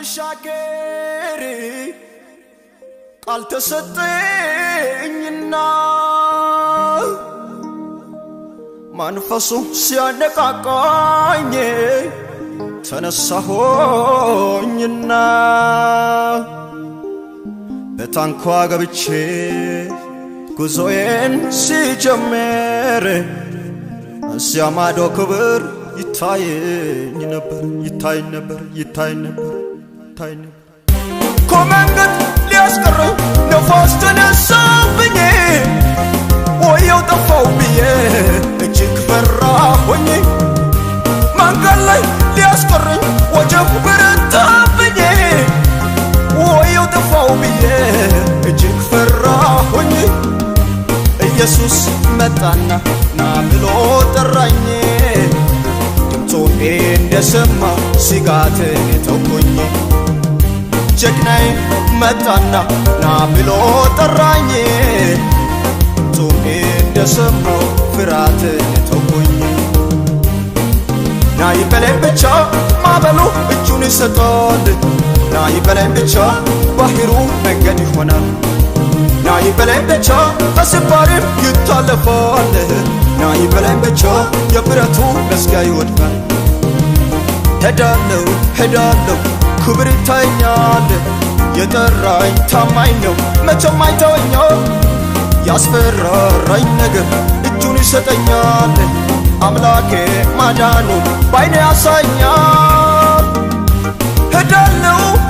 እንድሻገር ቃል ተሰጠኝና መንፈሱ ሲያነቃቃኝ ተነሳሁኝና በታንኳ ገብቼ ጉዞዬን ሲጀምር እዚያ ማዶ ክብር ይታየኝ ነበር ከመንገድ ሊያስቀረኝ ነፋስ ተነሳብኝ ወየው ጠፋው ብዬ እጅግ ፈራሁኝ መንገድ ላይ ሊያስቀረኝ ወጀብ በረታብኝ ወየው ጠፋው ብዬ እጅግ ፈራሁኝ ኢየሱስ መጣና ና ብሎ ጠራኝ ድምፁን እንደሰማሁ ስጋትን ተውኩኝ ጀግናዬ መጣና ና ብሎ ጠራኝ ድምፁን እንደሰማሁ ፍርሃትን ተውኩኝ ና ይበለኝ ብቻ ማዕበሉ እጁን ይሰጣል ና ይበለኝ ብቻ ባህሩ መንገድ ይሆናል ና ይበለኝ ብቻ አስባሪም ይታለፋል ና ይበለኝ ብቻ የብረቱ መዝጊያ ይወድቃል ሄዳለሁ ክብር ይታየኛል የጠራኝ ታማኝ ነው መቼም አይተወኛል ያስፈራራኝ ነገር እጁን ይሰጠኛል አምላኬ ማዳኑ ባይኔ ያሳየኛል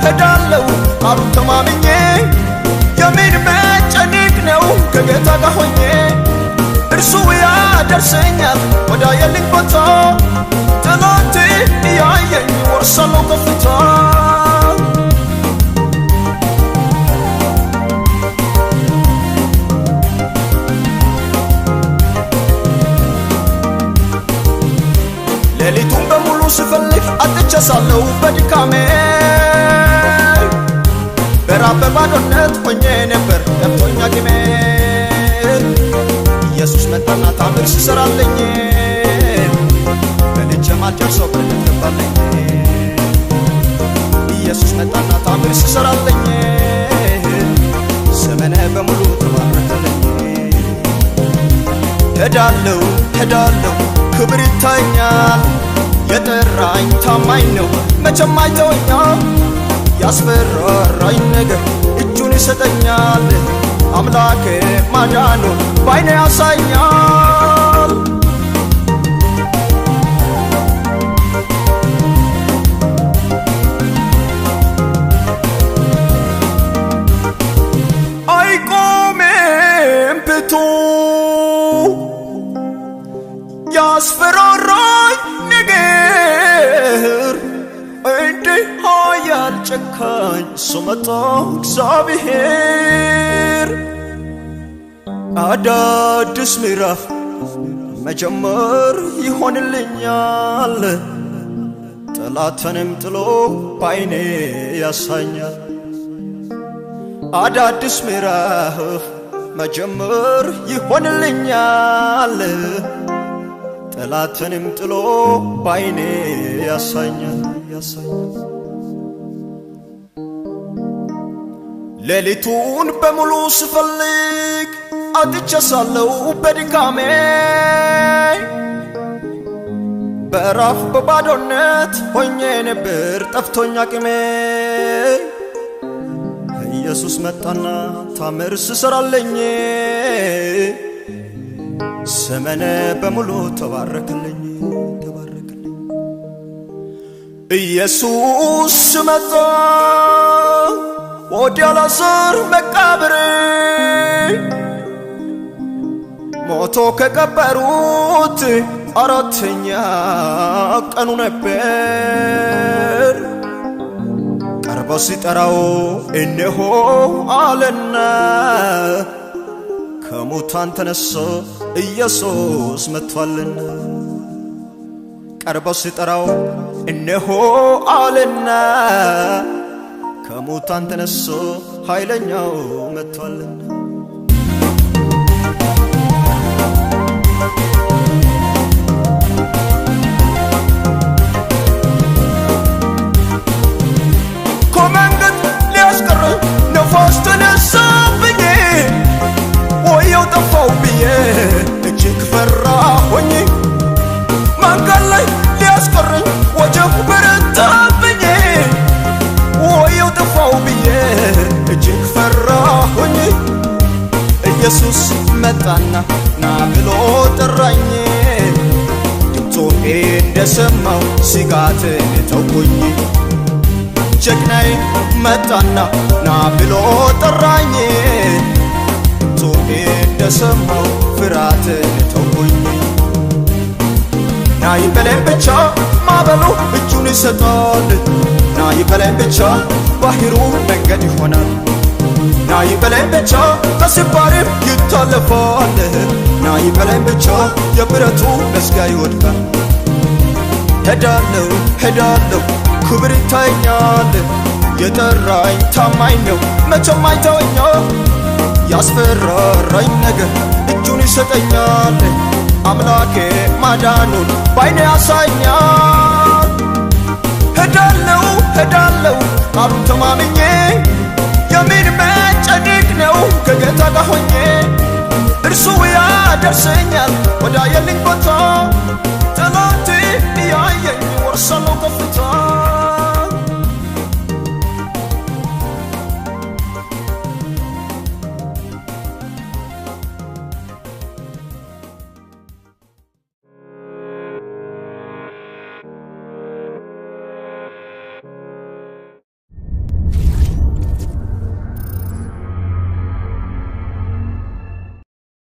ሄዳለሁ ቃሉን ተማምኜ የምን መጨነቅ ነው ከጌታ ጋር ሆኜ እርሱ ያደርሰኛል ወዳየልኝ ቦታ ጠላቴ እያየኝ ወርሳለሁ ከፍታ ሌሊቱን በሙሉ ስፈልግ አጥቼሳለሁ በድካሜ በራብ በባዶነት ሆኜ ነበር ገብቶኝ አቅሜ ኢየሱስ መጣና ታምር ሲሰራልኝ በልቼ ማልጨርሰው በረከት ገባልኝ ኢየሱስ መጣና ታምር ሲሰራልኝ ዘመኔ በሙሉ ተባረከልኝ ሄዳለሁ ክብር ይታየኛል የጠራኝ ታማኝ ነው መቼም አይተወኛል ያስፈራራኝ ነገር እጁን ይሰጠኛል አምላኬ ማዳኑን ባይኔ ያሳየኛል አይቆምም ፊቱ ያስፈራራኝ ነገር እንዲህ ኃያል ጨካኝ እሱ መጣ እግዚአብሔር አዳዲስ ምዕራፍ መጀመር ይሆንልኛል ጠላትንም ጥሎ ባይኔ ያሳየኛል አዳዲስ ምዕራፍ መጀመር ይሆንልኛል ጠላትንም ጥሎ ባይኔ ያሳየኛል ሌሊቱን በሙሉ ስፈልግ አጥቼሳለሁ በድካሜ በራፍ በባዶነት ሆኜ ነበር ጠፍቶኝ አቅሜ ኢየሱስ መጣና ታምር ሲሰራልኝ ዘመኔ በሙሉ ተባረከልኝ ኢየሱስ መጣ ወደ አልዓዛር መቃብር ሞቶ ከቀበሩት አራተኛ ቀኑ ነበር ቀርቦ ሲጠራው እነሆ አለና ከሙታን ተነሳ ኢየሱስ መጥቷልና ቀርቦ ሲጠራው እነሆ አለና ከሙታን ተነሳ ኃይለኛው መጥቷልና እንደሰማው ስጋትን ተውኩኝ ጀግናዬ መጣና ና ብሎ ጠራኝ ቶኔ እንደሰማው ፍርሃትን ተውኩኝ ና ይበለኝ ብቻ ማዕበሉ እጁን ይሰጣል ና ይበለኝ ብቻ ባህሩ መንገድ ይሆናል ና ይበለኝ ብቻ ከስባሪም ይታለፋል ና ይበለኝ ብቻ የብረቱ መዝጊያ ይወድቃል ሄዳለሁ ክብር ይታየኛል የጠራኝ ታማኝ ነው መቼም አይተወኛል ያስፈራራኝ ነገር እጁን ይሰጠኛል አምላኬ ማዳኑን ባይኔ ያሳየኛል ሄዳለሁ ቃሉን ተማምኜ የምን መጨነቅ ነው ከጌታ ጋር ሆኜ እርሱ ያደርሰኛል ወዳየልኝ ቦታ ጠላቴ እያየኝ ወርሳለሁ ከፍታ